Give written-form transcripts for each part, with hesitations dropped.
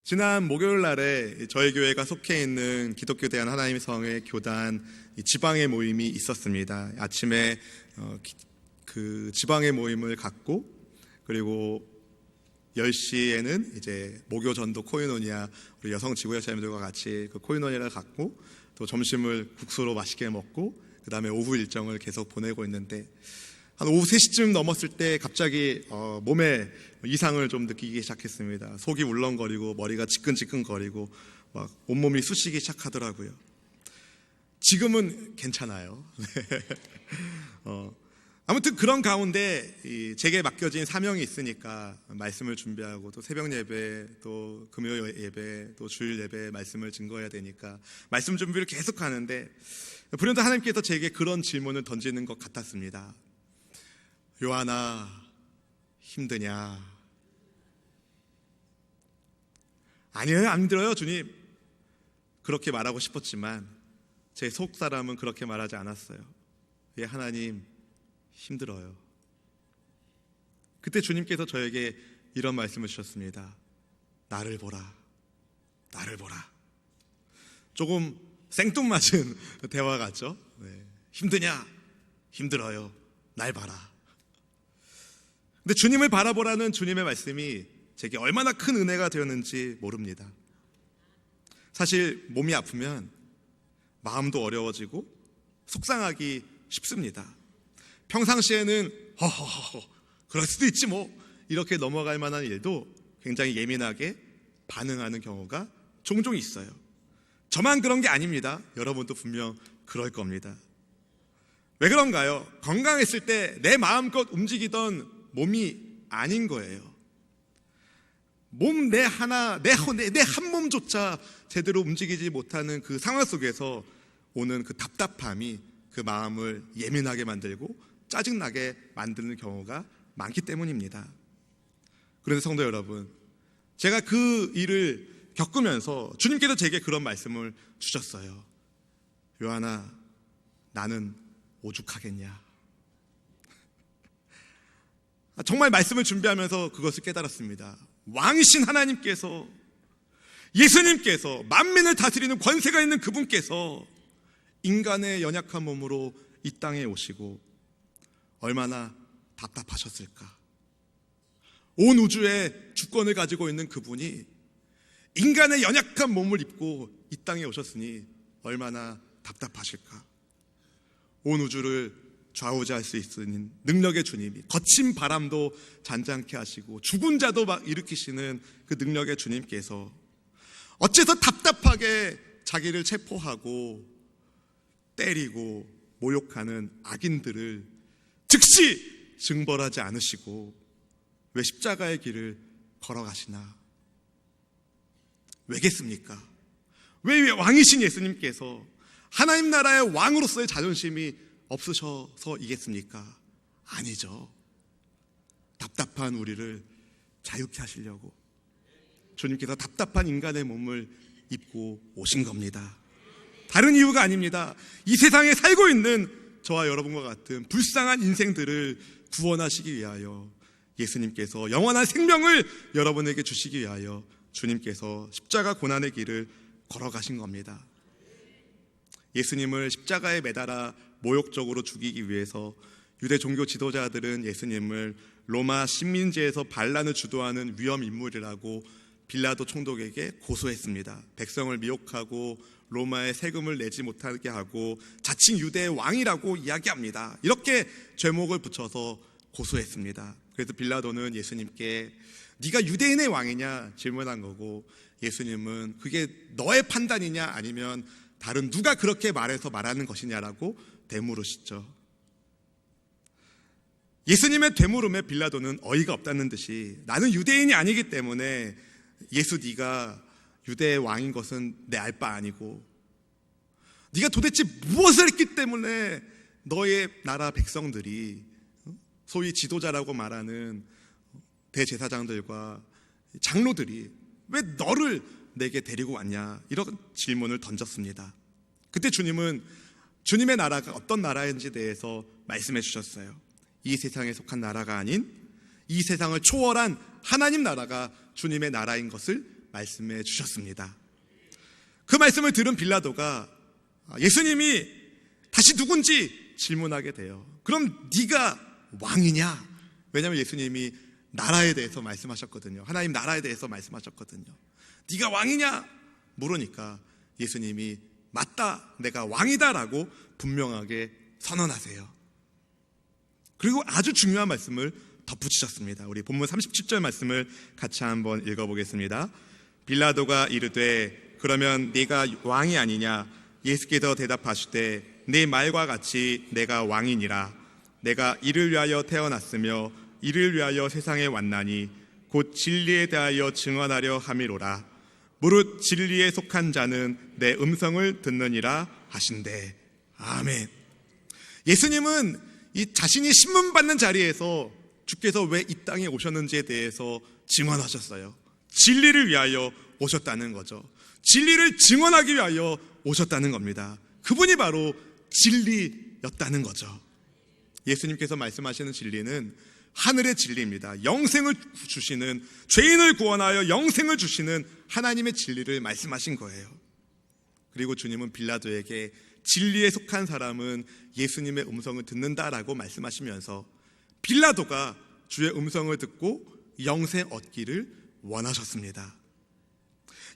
지난 목요일 날에 저희 교회가 속해 있는 기독교 대한 하나님의 성의 교단 지방의 모임이 있었습니다. 아침에 그 지방의 모임을 갖고, 그리고 10시에는 이제 목요 전도 코이노니아, 우리 여성 지구여자님들과 같이 그 코이노니아를 갖고, 또 점심을 국수로 맛있게 먹고, 그 다음에 오후 일정을 계속 보내고 있는데, 한 오후 3시쯤 넘었을 때 갑자기 몸에 이상을 좀 느끼기 시작했습니다. 속이 울렁거리고 머리가 지끈지끈거리고 막 온몸이 쑤시기 시작하더라고요. 지금은 괜찮아요. 아무튼 그런 가운데 제게 맡겨진 사명이 있으니까 말씀을 준비하고, 또 새벽 예배, 또 금요 예배, 또 주일 예배 말씀을 증거해야 되니까 말씀 준비를 계속 하는데, 불현듯 하나님께서 제게 그런 질문을 던지는 것 같았습니다. 요한아, 힘드냐? 아니에요, 안 힘들어요, 주님. 그렇게 말하고 싶었지만 제 속사람은 그렇게 말하지 않았어요. 예, 하나님, 힘들어요. 그때 주님께서 저에게 이런 말씀을 주셨습니다. 나를 보라, 나를 보라. 조금 생뚱맞은 대화 같죠? 네. 힘드냐? 힘들어요. 날 봐라. 근데 주님을 바라보라는 주님의 말씀이 제게 얼마나 큰 은혜가 되었는지 모릅니다. 사실 몸이 아프면 마음도 어려워지고 속상하기 쉽습니다. 평상시에는 허허허 그럴 수도 있지 뭐, 이렇게 넘어갈 만한 일도 굉장히 예민하게 반응하는 경우가 종종 있어요. 저만 그런 게 아닙니다. 여러분도 분명 그럴 겁니다. 왜 그런가요? 건강했을 때 내 마음껏 움직이던 몸이 아닌 거예요. 몸 내 한 몸조차 제대로 움직이지 못하는 그 상황 속에서 오는 그 답답함이 그 마음을 예민하게 만들고 짜증나게 만드는 경우가 많기 때문입니다. 그래서 성도 여러분, 제가 그 일을 겪으면서 주님께서 제게 그런 말씀을 주셨어요. 요한아, 나는 오죽하겠냐? 정말 말씀을 준비하면서 그것을 깨달았습니다. 왕이신 하나님께서, 예수님께서, 만민을 다스리는 권세가 있는 그분께서 인간의 연약한 몸으로 이 땅에 오시고 얼마나 답답하셨을까? 온 우주의 주권을 가지고 있는 그분이 인간의 연약한 몸을 입고 이 땅에 오셨으니 얼마나 답답하실까? 온 우주를 좌우지할 수 있는 능력의 주님이, 거친 바람도 잔잔케 하시고 죽은 자도 막 일으키시는 그 능력의 주님께서 어째서 답답하게 자기를 체포하고 때리고 모욕하는 악인들을 즉시 징벌하지 않으시고 왜 십자가의 길을 걸어가시나? 왜겠습니까? 왜 왕이신 예수님께서 하나님 나라의 왕으로서의 자존심이 없으셔서이겠습니까? 아니죠. 답답한 우리를 자유케 하시려고 주님께서 답답한 인간의 몸을 입고 오신 겁니다. 다른 이유가 아닙니다. 이 세상에 살고 있는 저와 여러분과 같은 불쌍한 인생들을 구원하시기 위하여 예수님께서 영원한 생명을 여러분에게 주시기 위하여 주님께서 십자가 고난의 길을 걸어가신 겁니다. 예수님을 십자가에 매달아 모욕적으로 죽이기 위해서 유대 종교 지도자들은 예수님을 로마 식민지에서 반란을 주도하는 위험 인물이라고 빌라도 총독에게 고소했습니다. 백성을 미혹하고 로마에 세금을 내지 못하게 하고 자칭 유대의 왕이라고 이야기합니다. 이렇게 죄목을 붙여서 고소했습니다. 그래서 빌라도는 예수님께 네가 유대인의 왕이냐 질문한 거고, 예수님은 그게 너의 판단이냐 아니면 다른 누가 그렇게 말해서 말하는 것이냐라고 되물으시죠. 예수님의 되물음에 빌라도는 어이가 없다는 듯이 나는 유대인이 아니기 때문에 예수 네가 유대의 왕인 것은 내 알 바 아니고, 네가 도대체 무엇을 했기 때문에 너의 나라 백성들이 소위 지도자라고 말하는 대제사장들과 장로들이 왜 너를 내게 데리고 왔냐, 이런 질문을 던졌습니다. 그때 주님은 주님의 나라가 어떤 나라인지에 대해서 말씀해 주셨어요. 이 세상에 속한 나라가 아닌 이 세상을 초월한 하나님 나라가 주님의 나라인 것을 말씀해 주셨습니다. 그 말씀을 들은 빌라도가 예수님이 다시 누군지 질문하게 돼요. 그럼 네가 왕이냐? 왜냐하면 예수님이 나라에 대해서 말씀하셨거든요. 하나님 나라에 대해서 말씀하셨거든요. 네가 왕이냐? 물으니까 예수님이 맞다, 내가 왕이다라고 분명하게 선언하세요. 그리고 아주 중요한 말씀을 덧붙이셨습니다. 우리 본문 37절 말씀을 같이 한번 읽어보겠습니다. 빌라도가 이르되 그러면 네가 왕이 아니냐? 예수께서 대답하시되 네 말과 같이 내가 왕이니라. 내가 이를 위하여 태어났으며 이를 위하여 세상에 왔나니 곧 진리에 대하여 증언하려 함이로라. 무릇 진리에 속한 자는 내 음성을 듣느니라 하신대. 아멘. 예수님은 이 자신이 신문받는 자리에서 주께서 왜 이 땅에 오셨는지에 대해서 증언하셨어요. 진리를 위하여 오셨다는 거죠. 진리를 증언하기 위하여 오셨다는 겁니다. 그분이 바로 진리였다는 거죠. 예수님께서 말씀하시는 진리는 하늘의 진리입니다. 영생을 주시는, 죄인을 구원하여 영생을 주시는 하나님의 진리를 말씀하신 거예요. 그리고 주님은 빌라도에게 진리에 속한 사람은 예수님의 음성을 듣는다라고 말씀하시면서 빌라도가 주의 음성을 듣고 영생 얻기를 원하셨습니다.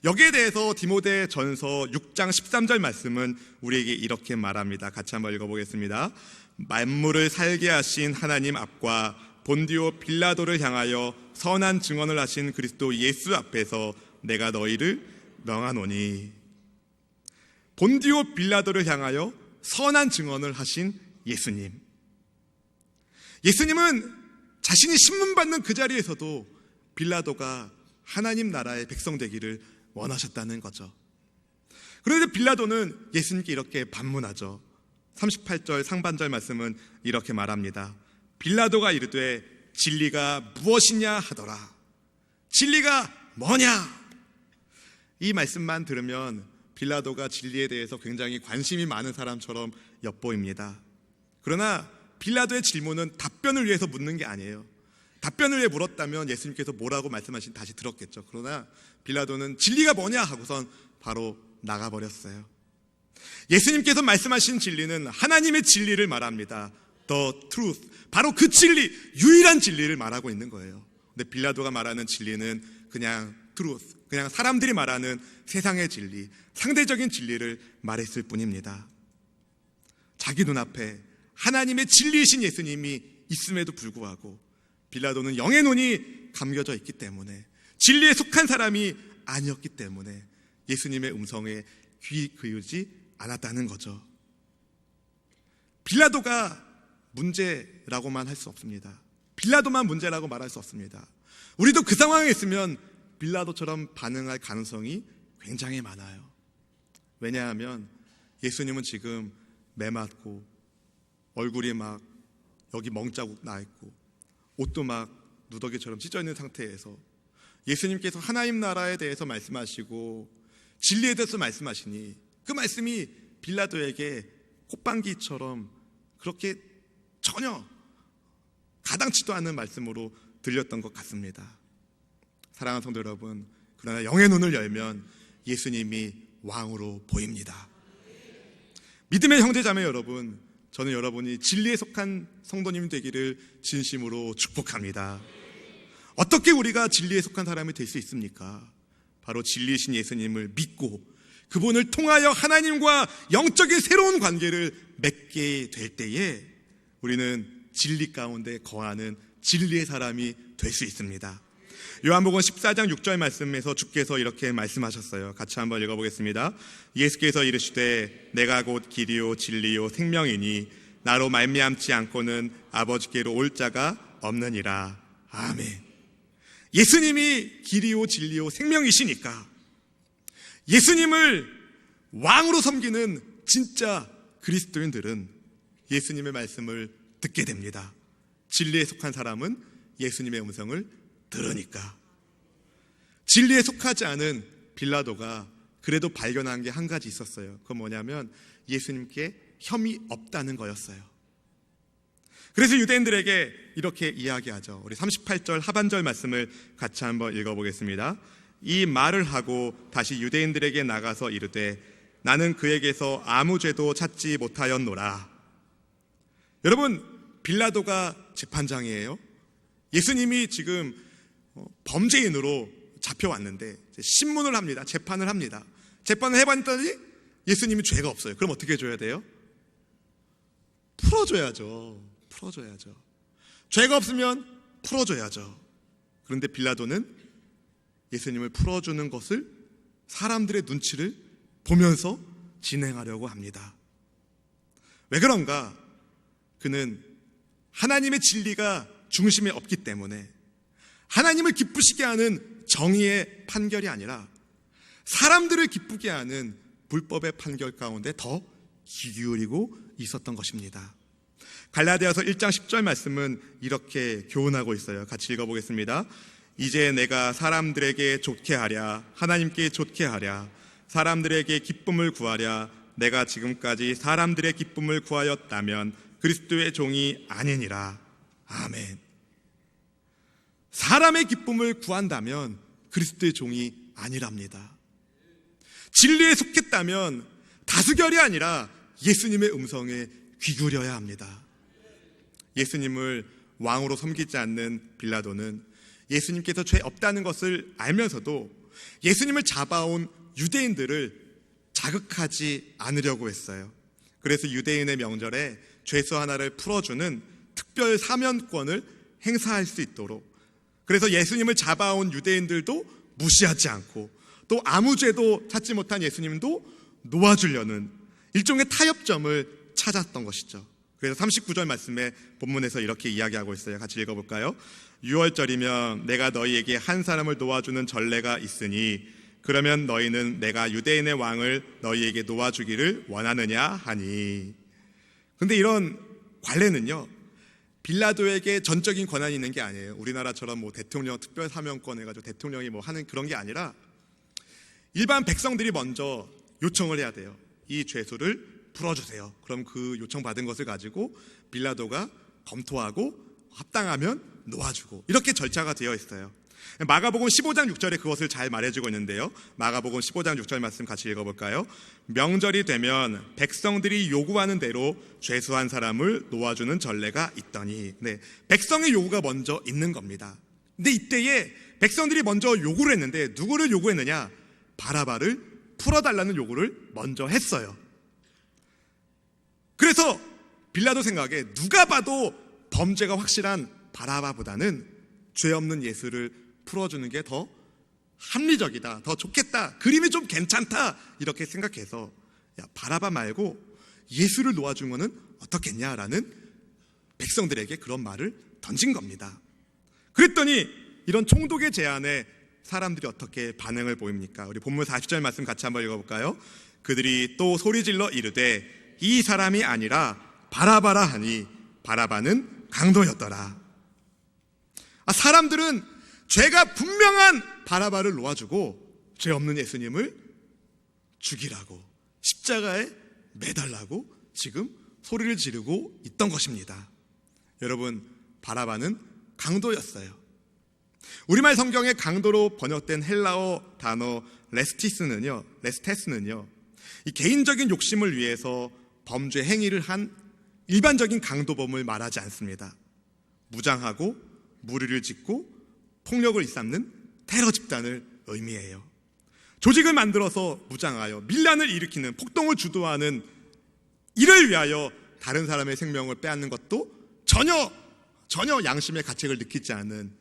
여기에 대해서 디모데전서 6장 13절 말씀은 우리에게 이렇게 말합니다. 같이 한번 읽어보겠습니다. 만물을 살게 하신 하나님 앞과 본디오 빌라도를 향하여 선한 증언을 하신 그리스도 예수 앞에서 내가 너희를 명하노니. 본디오 빌라도를 향하여 선한 증언을 하신 예수님. 예수님은 자신이 신문받는 그 자리에서도 빌라도가 하나님 나라의 백성 되기를 원하셨다는 거죠. 그런데 빌라도는 예수님께 이렇게 반문하죠. 38절 상반절 말씀은 이렇게 말합니다. 빌라도가 이르되 진리가 무엇이냐 하더라. 진리가 뭐냐? 이 말씀만 들으면 빌라도가 진리에 대해서 굉장히 관심이 많은 사람처럼 엿보입니다. 그러나 빌라도의 질문은 답변을 위해서 묻는 게 아니에요. 답변을 위해 물었다면 예수님께서 뭐라고 말씀하신 다시 들었겠죠. 그러나 빌라도는 진리가 뭐냐 하고선 바로 나가버렸어요. 예수님께서 말씀하신 진리는 하나님의 진리를 말합니다. The truth. 바로 그 진리, 유일한 진리를 말하고 있는 거예요. 근데 빌라도가 말하는 진리는 그냥 truth, 그냥 사람들이 말하는 세상의 진리, 상대적인 진리를 말했을 뿐입니다. 자기 눈앞에 하나님의 진리이신 예수님이 있음에도 불구하고 빌라도는 영의 눈이 감겨져 있기 때문에, 진리에 속한 사람이 아니었기 때문에 예수님의 음성에 귀 기울이지 않았다는 거죠. 빌라도가 문제라고만 할 수 없습니다. 빌라도만 문제라고 말할 수 없습니다. 우리도 그 상황에 있으면 빌라도처럼 반응할 가능성이 굉장히 많아요. 왜냐하면 예수님은 지금 매맞고 얼굴이 막 여기 멍자국 나 있고 옷도 막 누더기처럼 찢어 있는 상태에서 예수님께서 하나님 나라에 대해서 말씀하시고 진리에 대해서 말씀하시니 그 말씀이 빌라도에게 콧방귀처럼 그렇게 전혀 가당치도 않은 말씀으로 들렸던 것 같습니다. 사랑하는 성도 여러분, 그러나 영의 눈을 열면 예수님이 왕으로 보입니다. 믿음의 형제자매 여러분, 저는 여러분이 진리에 속한 성도님 되기를 진심으로 축복합니다. 어떻게 우리가 진리에 속한 사람이 될 수 있습니까? 바로 진리이신 예수님을 믿고 그분을 통하여 하나님과 영적인 새로운 관계를 맺게 될 때에 우리는 진리 가운데 거하는 진리의 사람이 될 수 있습니다. 요한복음 14장 6절 말씀에서 주께서 이렇게 말씀하셨어요. 같이 한번 읽어보겠습니다. 예수께서 이르시되 내가 곧 길이요 진리요 생명이니 나로 말미암지 않고는 아버지께로 올 자가 없느니라. 아멘. 예수님이 길이요 진리요 생명이시니까 예수님을 왕으로 섬기는 진짜 그리스도인들은 예수님의 말씀을 듣게 됩니다. 진리에 속한 사람은 예수님의 음성을 들으니까. 진리에 속하지 않은 빌라도가 그래도 발견한 게 한 가지 있었어요. 그건 뭐냐면 예수님께 혐의 없다는 거였어요. 그래서 유대인들에게 이렇게 이야기하죠. 우리 38절 하반절 말씀을 같이 한번 읽어보겠습니다. 이 말을 하고 다시 유대인들에게 나가서 이르되 나는 그에게서 아무 죄도 찾지 못하였노라. 여러분, 빌라도가 재판장이에요. 예수님이 지금 범죄인으로 잡혀왔는데 신문을 합니다. 재판을 합니다. 재판을 해봤더니 예수님이 죄가 없어요. 그럼 어떻게 해줘야 돼요? 풀어줘야죠. 죄가 없으면 풀어줘야죠. 그런데 빌라도는 예수님을 풀어주는 것을 사람들의 눈치를 보면서 진행하려고 합니다. 왜 그런가? 그는 하나님의 진리가 중심에 없기 때문에 하나님을 기쁘시게 하는 정의의 판결이 아니라 사람들을 기쁘게 하는 불법의 판결 가운데 더 귀 기울이고 있었던 것입니다. 갈라디아서 1장 10절 말씀은 이렇게 교훈하고 있어요. 같이 읽어보겠습니다. 이제 내가 사람들에게 좋게 하랴 하나님께 좋게 하랴 사람들에게 기쁨을 구하랴 내가 지금까지 사람들의 기쁨을 구하였다면 그리스도의 종이 아니니라. 아멘. 사람의 기쁨을 구한다면 그리스도의 종이 아니랍니다. 진리에 속했다면 다수결이 아니라 예수님의 음성에 귀 기울여야 합니다. 예수님을 왕으로 섬기지 않는 빌라도는 예수님께서 죄 없다는 것을 알면서도 예수님을 잡아온 유대인들을 자극하지 않으려고 했어요. 그래서 유대인의 명절에 죄수 하나를 풀어주는 특별 사면권을 행사할 수 있도록, 그래서 예수님을 잡아온 유대인들도 무시하지 않고 또 아무 죄도 찾지 못한 예수님도 놓아주려는 일종의 타협점을 찾았던 것이죠. 그래서 39절 말씀에 본문에서 이렇게 이야기하고 있어요. 같이 읽어볼까요? 6월절이면 내가 너희에게 한 사람을 놓아주는 전례가 있으니 그러면 너희는 내가 유대인의 왕을 너희에게 놓아주기를 원하느냐 하니. 근데 이런 관례는요, 빌라도에게 전적인 권한이 있는 게 아니에요. 우리나라처럼 뭐 대통령 특별 사면권 해가지고 대통령이 뭐 하는 그런 게 아니라 일반 백성들이 먼저 요청을 해야 돼요. 이 죄수를 풀어주세요. 그럼 그 요청받은 것을 가지고 빌라도가 검토하고 합당하면 놓아주고, 이렇게 절차가 되어 있어요. 마가복음 15장 6절에 그것을 잘 말해주고 있는데요. 마가복음 15장 6절 말씀 같이 읽어볼까요? 명절이 되면 백성들이 요구하는 대로 죄수한 사람을 놓아주는 전례가 있더니. 네, 백성의 요구가 먼저 있는 겁니다. 근데 이때에 백성들이 먼저 요구를 했는데 누구를 요구했느냐? 바라바를 풀어달라는 요구를 먼저 했어요. 그래서 빌라도 생각에 누가 봐도 범죄가 확실한 바라바보다는 죄 없는 예수를 풀어주는 게 더 합리적이다, 더 좋겠다, 그림이 좀 괜찮다, 이렇게 생각해서 야, 바라바 말고 예수를 놓아준 거는 어떻겠냐라는 백성들에게 그런 말을 던진 겁니다. 그랬더니 이런 총독의 제안에 사람들이 어떻게 반응을 보입니까? 우리 본문 40절 말씀 같이 한번 읽어볼까요? 그들이 또 소리질러 이르되 이 사람이 아니라 바라바라 하니 바라바는 강도였더라. 사람들은 죄가 분명한 바라바를 놓아주고 죄 없는 예수님을 죽이라고, 십자가에 매달라고 지금 소리를 지르고 있던 것입니다. 여러분, 바라바는 강도였어요. 우리말 성경에 강도로 번역된 헬라어 단어 레스테스는요, 이 개인적인 욕심을 위해서 범죄 행위를 한 일반적인 강도범을 말하지 않습니다. 무장하고 무리를 짓고 폭력을 일삼는 테러 집단을 의미해요. 조직을 만들어서 무장하여 밀란을 일으키는, 폭동을 주도하는, 이를 위하여 다른 사람의 생명을 빼앗는 것도 전혀 양심의 가책을 느끼지 않은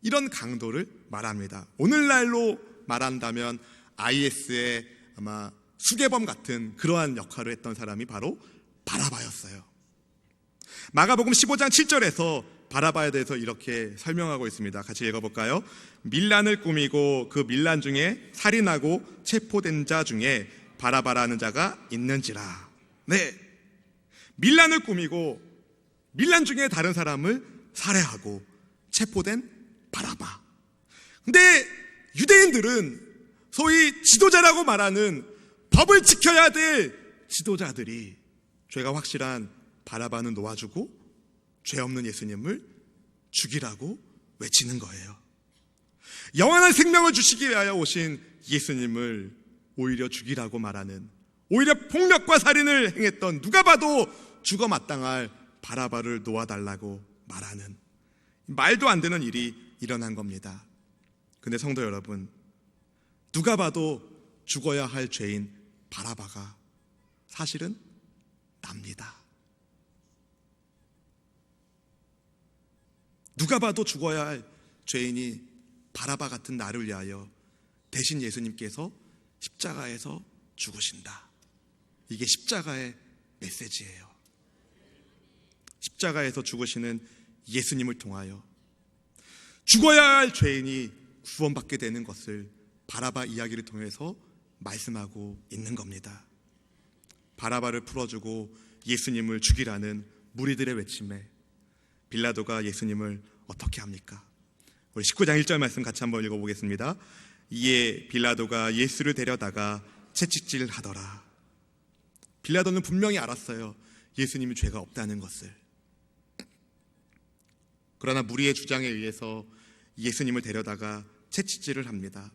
이런 강도를 말합니다. 오늘날로 말한다면 IS의 아마 수괴범 같은 그러한 역할을 했던 사람이 바로 바라바였어요. 마가복음 15장 7절에서 바라바에 대해서 이렇게 설명하고 있습니다. 같이 읽어볼까요? 밀란을 꾸미고 그 밀란 중에 살인하고 체포된 자 중에 바라바라는 자가 있는지라. 네, 밀란을 꾸미고 밀란 중에 다른 사람을 살해하고 체포된 바라바. 근데 유대인들은 소위 지도자라고 말하는 법을 지켜야 될 지도자들이 죄가 확실한 바라바는 놓아주고 죄 없는 예수님을 죽이라고 외치는 거예요. 영원한 생명을 주시기 위하여 오신 예수님을 오히려 죽이라고 말하는, 오히려 폭력과 살인을 행했던, 누가 봐도 죽어 마땅할 바라바를 놓아달라고 말하는, 말도 안 되는 일이 일어난 겁니다. 근데 성도 여러분, 누가 봐도 죽어야 할 죄인 바라바가 사실은 납니다. 누가 봐도 죽어야 할 죄인이 바라바 같은 나를 위하여 대신 예수님께서 십자가에서 죽으신다. 이게 십자가의 메시지예요. 십자가에서 죽으시는 예수님을 통하여 죽어야 할 죄인이 구원받게 되는 것을 바라바 이야기를 통해서 말씀하고 있는 겁니다. 바라바를 풀어주고 예수님을 죽이라는 무리들의 외침에 빌라도가 예수님을 어떻게 합니까? 우리 19장 1절 말씀 같이 한번 읽어보겠습니다. 이에 빌라도가 예수를 데려다가 채찍질하더라. 빌라도는 분명히 알았어요. 예수님이 죄가 없다는 것을. 그러나 무리의 주장에 의해서 예수님을 데려다가 채찍질을 합니다.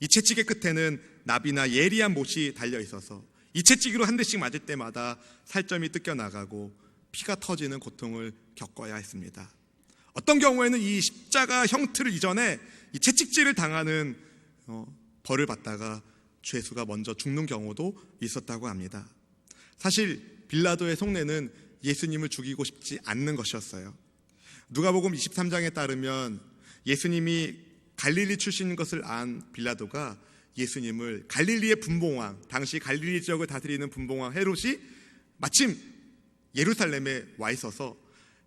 이 채찍의 끝에는 납이나 예리한 못이 달려 있어서 이 채찍으로 한 대씩 맞을 때마다 살점이 뜯겨나가고 피가 터지는 고통을 겪어야 했습니다. 어떤 경우에는 이 십자가 형틀을 이전에 이 채찍질을 당하는 벌을 받다가 죄수가 먼저 죽는 경우도 있었다고 합니다. 사실 빌라도의 속내는 예수님을 죽이고 싶지 않는 것이었어요. 누가복음 23장에 따르면 예수님이 갈릴리 출신인 것을 안 빌라도가 예수님을 갈릴리의 분봉왕, 당시 갈릴리 지역을 다스리는 분봉왕 헤롯이 마침 예루살렘에 와 있어서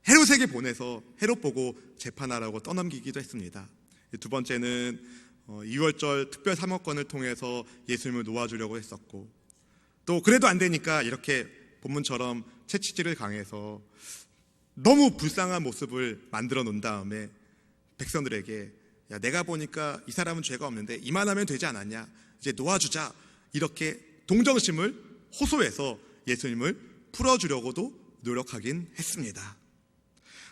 헤롯에게 보내서 헤롯 보고 재판하라고 떠넘기기도 했습니다. 두 번째는 2월절 특별 사모권을 통해서 예수님을 놓아주려고 했었고, 또 그래도 안 되니까 이렇게 본문처럼 채찍질을 강해서 너무 불쌍한 모습을 만들어 놓은 다음에 백성들에게, 야, 내가 보니까 이 사람은 죄가 없는데 이만하면 되지 않았냐, 이제 놓아주자, 이렇게 동정심을 호소해서 예수님을 풀어주려고도 노력하긴 했습니다.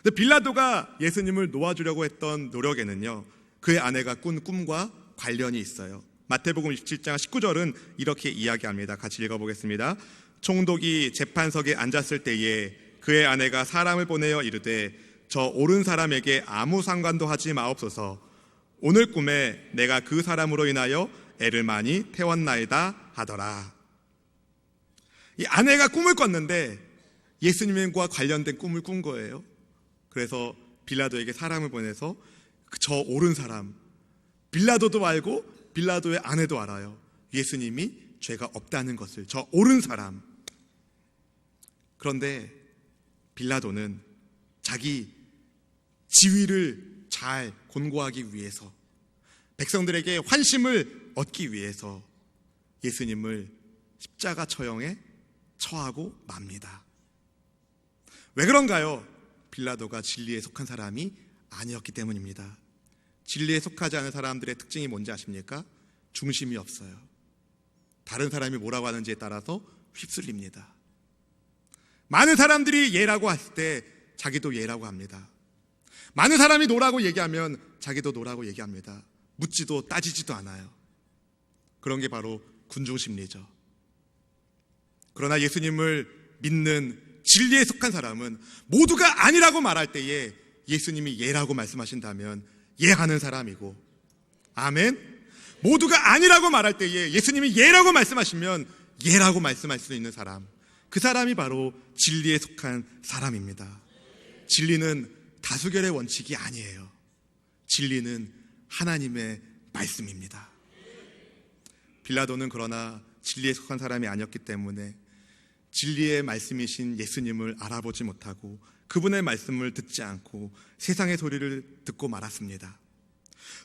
근데 빌라도가 예수님을 놓아주려고 했던 노력에는요, 그의 아내가 꾼 꿈과 관련이 있어요. 마태복음 27장 19절은 이렇게 이야기합니다. 같이 읽어보겠습니다. 총독이 재판석에 앉았을 때에 그의 아내가 사람을 보내어 이르되 저 옳은 사람에게 아무 상관도 하지 마옵소서. 오늘 꿈에 내가 그 사람으로 인하여 애를 많이 태웠나이다 하더라. 이 아내가 꿈을 꿨는데 예수님과 관련된 꿈을 꾼 거예요. 그래서 빌라도에게 사람을 보내서 저 옳은 사람, 빌라도도 알고 빌라도의 아내도 알아요. 예수님이 죄가 없다는 것을, 저 옳은 사람. 그런데 빌라도는 자기 지위를 잘 곤고하기 위해서, 백성들에게 환심을 얻기 위해서 예수님을 십자가 처형에 처하고 맙니다. 왜 그런가요? 빌라도가 진리에 속한 사람이 아니었기 때문입니다. 진리에 속하지 않은 사람들의 특징이 뭔지 아십니까? 중심이 없어요. 다른 사람이 뭐라고 하는지에 따라서 휩쓸립니다. 많은 사람들이 예라고 했을 때 자기도 예라고 합니다. 많은 사람이 노라고 얘기하면 자기도 노라고 얘기합니다. 묻지도 따지지도 않아요. 그런 게 바로 군중심리죠. 그러나 예수님을 믿는 진리에 속한 사람은 모두가 아니라고 말할 때에 예수님이 예라고 말씀하신다면 예하는 사람이고, 아멘. 모두가 아니라고 말할 때에 예수님이 예라고 말씀하시면 예라고 말씀할 수 있는 사람, 그 사람이 바로 진리에 속한 사람입니다. 진리는 다수결의 원칙이 아니에요. 진리는 하나님의 말씀입니다. 빌라도는 그러나 진리에 속한 사람이 아니었기 때문에 진리의 말씀이신 예수님을 알아보지 못하고 그분의 말씀을 듣지 않고 세상의 소리를 듣고 말았습니다.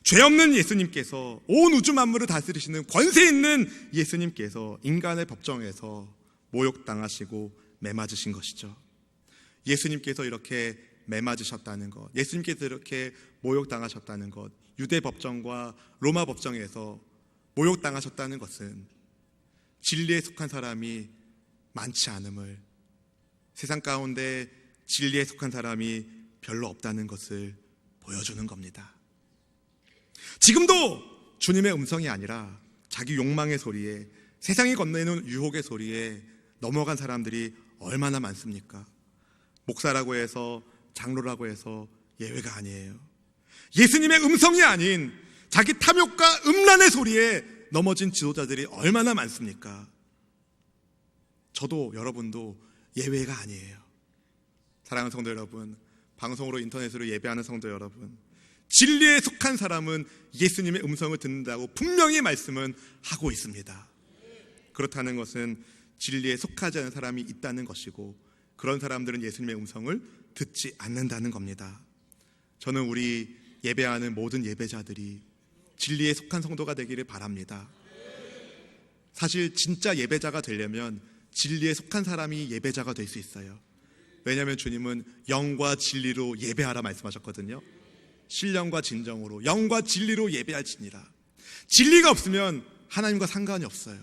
죄 없는 예수님께서, 온 우주 만물을 다스리시는 권세 있는 예수님께서 인간의 법정에서 모욕당하시고 매맞으신 것이죠. 예수님께서 이렇게 매맞으셨다는 것, 예수님께서 이렇게 모욕당하셨다는 것, 유대 법정과 로마 법정에서 모욕당하셨다는 것은 진리에 속한 사람이 많지 않음을, 세상 가운데 진리에 속한 사람이 별로 없다는 것을 보여주는 겁니다. 지금도 주님의 음성이 아니라 자기 욕망의 소리에, 세상이 건네는 유혹의 소리에 넘어간 사람들이 얼마나 많습니까? 목사라고 해서, 장로라고 해서 예외가 아니에요. 예수님의 음성이 아닌 자기 탐욕과 음란의 소리에 넘어진 지도자들이 얼마나 많습니까? 저도 여러분도 예외가 아니에요. 사랑하는 성도 여러분, 방송으로 인터넷으로 예배하는 성도 여러분, 진리에 속한 사람은 예수님의 음성을 듣는다고 분명히 말씀은 하고 있습니다. 그렇다는 것은 진리에 속하지 않은 사람이 있다는 것이고, 그런 사람들은 예수님의 음성을 듣지 않는다는 겁니다. 저는 우리 예배하는 모든 예배자들이 진리에 속한 성도가 되기를 바랍니다. 사실 진짜 예배자가 되려면 진리에 속한 사람이 예배자가 될 수 있어요. 왜냐하면 주님은 영과 진리로 예배하라 말씀하셨거든요. 신령과 진정으로, 영과 진리로 예배할지니라. 진리가 없으면 하나님과 상관이 없어요.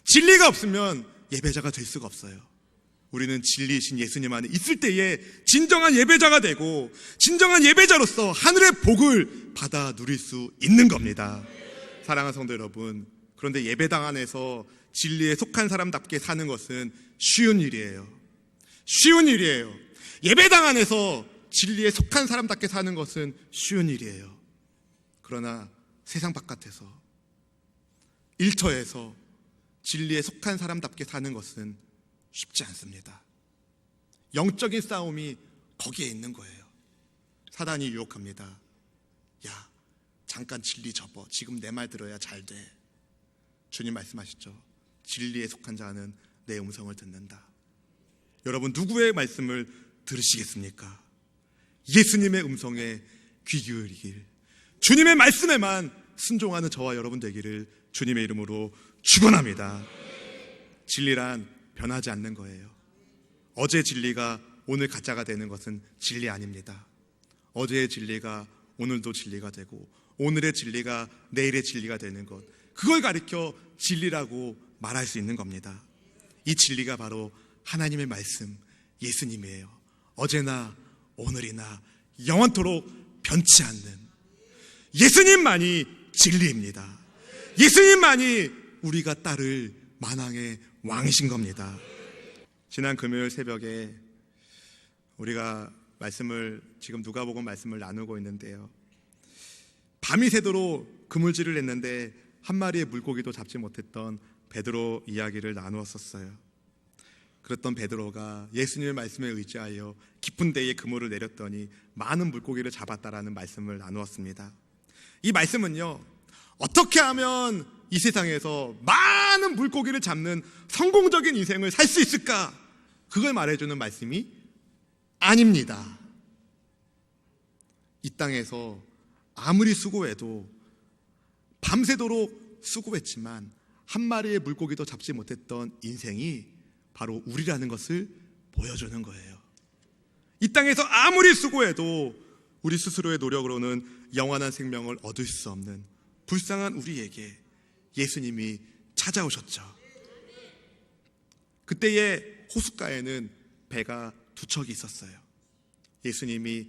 진리가 없으면 예배자가 될 수가 없어요. 우리는 진리이신 예수님 안에 있을 때에 진정한 예배자가 되고, 진정한 예배자로서 하늘의 복을 받아 누릴 수 있는 겁니다. 사랑하는 성도 여러분, 그런데 예배당 안에서 진리에 속한 사람답게 사는 것은 쉬운 일이에요. 쉬운 일이에요. 예배당 안에서 진리에 속한 사람답게 사는 것은 쉬운 일이에요. 그러나 세상 바깥에서, 일터에서 진리에 속한 사람답게 사는 것은 쉽지 않습니다. 영적인 싸움이 거기에 있는 거예요. 사단이 유혹합니다. 야, 잠깐 진리 접어. 지금 내 말 들어야 잘 돼. 주님 말씀하시죠. 진리에 속한 자는 내 음성을 듣는다. 여러분, 누구의 말씀을 들으시겠습니까? 예수님의 음성에 귀 기울이길, 주님의 말씀에만 순종하는 저와 여러분 되기를 주님의 이름으로 축원합니다. 진리란 변하지 않는 거예요. 어제 진리가 오늘 가짜가 되는 것은 진리 아닙니다. 어제의 진리가 오늘도 진리가 되고, 오늘의 진리가 내일의 진리가 되는 것, 그걸 가리켜 진리라고 말할 수 있는 겁니다. 이 진리가 바로 하나님의 말씀, 예수님이에요. 어제나 오늘이나 영원토록 변치 않는 예수님만이 진리입니다. 예수님만이 우리가 따를 만왕의 왕이신 겁니다. 지난 금요일 새벽에 우리가 말씀을, 지금 누가복음 말씀을 나누고 있는데요, 밤이 새도록 그물질을 했는데 한 마리의 물고기도 잡지 못했던 베드로 이야기를 나누었었어요. 그랬던 베드로가 예수님의 말씀에 의지하여 깊은 데에 그물을 내렸더니 많은 물고기를 잡았다라는 말씀을 나누었습니다. 이 말씀은요, 어떻게 하면 이 세상에서 많은 물고기를 잡는 성공적인 인생을 살 수 있을까, 그걸 말해주는 말씀이 아닙니다. 이 땅에서 아무리 수고해도, 밤새도록 수고했지만 한 마리의 물고기도 잡지 못했던 인생이 바로 우리라는 것을 보여주는 거예요. 이 땅에서 아무리 수고해도 우리 스스로의 노력으로는 영원한 생명을 얻을 수 없는 불쌍한 우리에게 예수님이 찾아오셨죠. 그때의 호숫가에는 배가 두 척이 있었어요. 예수님이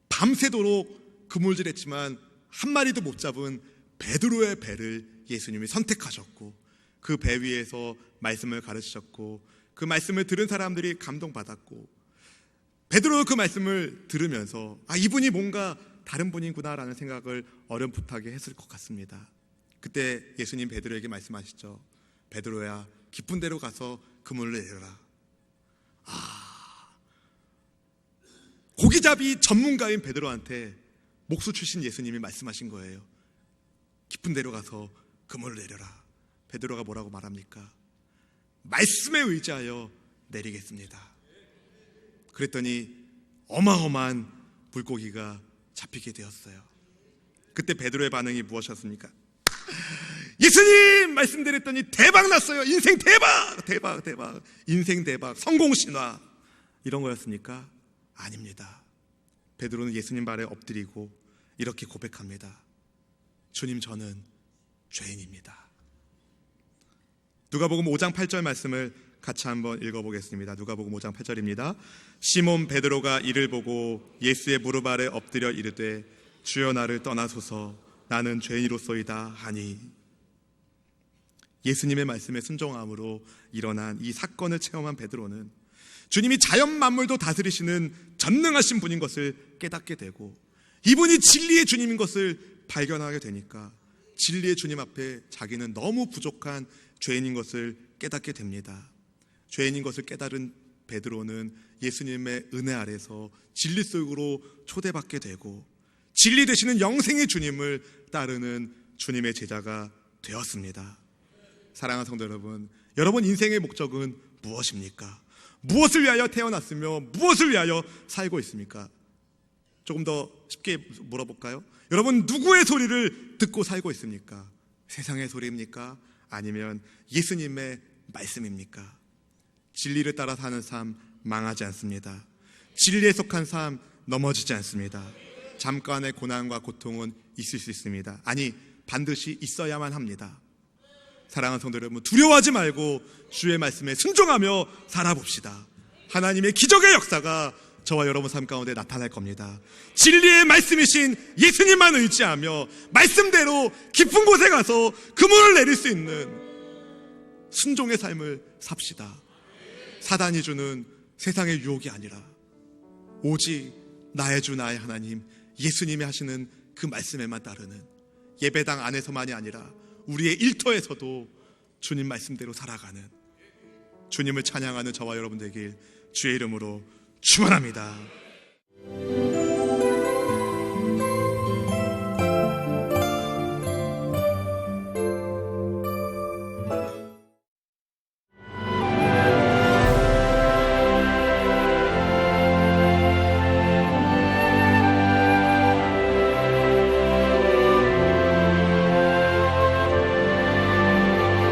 밤새도록 그물질했지만 한 마리도 못 잡은 베드로의 배를 예수님이 선택하셨고, 그 배 위에서 말씀을 가르치셨고, 그 말씀을 들은 사람들이 감동받았고, 베드로는 그 말씀을 들으면서 이분이 뭔가 다른 분이구나라는 생각을 어렴풋하게 했을 것 같습니다. 그때 예수님 베드로에게 말씀하시죠. 베드로야, 깊은 데로 가서 그물을 내려라. 고기잡이 전문가인 베드로한테 목수 출신 예수님이 말씀하신 거예요. 깊은 데로 가서 그물을 내려라. 베드로가 뭐라고 말합니까? 말씀에 의지하여 내리겠습니다. 그랬더니 어마어마한 물고기가 잡히게 되었어요. 그때 베드로의 반응이 무엇이었습니까? 예수님 말씀드렸더니 대박 났어요. 인생 대박, 대박, 대박, 인생 대박, 성공 신화, 이런 거였습니까? 아닙니다. 베드로는 예수님 발에 엎드리고 이렇게 고백합니다. 주님, 저는 죄인입니다. 누가복음 5장 8절 말씀을 같이 한번 읽어보겠습니다. 누가복음 5장 8절입니다. 시몬 베드로가 이를 보고 예수의 무릎 아래 엎드려 이르되 주여, 나를 떠나소서, 나는 죄인으로소이다 하니. 예수님의 말씀에 순종함으로 일어난 이 사건을 체험한 베드로는 주님이 자연 만물도 다스리시는 전능하신 분인 것을 깨닫게 되고, 이분이 진리의 주님인 것을 발견하게 되니까 진리의 주님 앞에 자기는 너무 부족한 죄인인 것을 깨닫게 됩니다. 죄인인 것을 깨달은 베드로는 예수님의 은혜 아래서 진리 속으로 초대받게 되고 진리 되시는 영생의 주님을 따르는 주님의 제자가 되었습니다. 사랑하는 성도 여러분, 여러분 인생의 목적은 무엇입니까? 무엇을 위하여 태어났으며 무엇을 위하여 살고 있습니까? 조금 더 쉽게 물어볼까요? 여러분 누구의 소리를 듣고 살고 있습니까? 세상의 소리입니까? 아니면 예수님의 말씀입니까? 진리를 따라 사는 삶 망하지 않습니다. 진리에 속한 삶 넘어지지 않습니다. 잠깐의 고난과 고통은 있을 수 있습니다. 아니, 반드시 있어야만 합니다. 사랑하는 성도 여러분, 두려워하지 말고 주의 말씀에 순종하며 살아봅시다. 하나님의 기적의 역사가 저와 여러분 삶 가운데 나타날 겁니다. 진리의 말씀이신 예수님만 의지하며 말씀대로 깊은 곳에 가서 그물을 내릴 수 있는 순종의 삶을 삽시다. 사단이 주는 세상의 유혹이 아니라 오직 나의 주 나의 하나님 예수님이 하시는 그 말씀에만 따르는, 예배당 안에서만이 아니라 우리의 일터에서도 주님 말씀대로 살아가는, 주님을 찬양하는 저와 여러분 되길 주의 이름으로 축원합니다.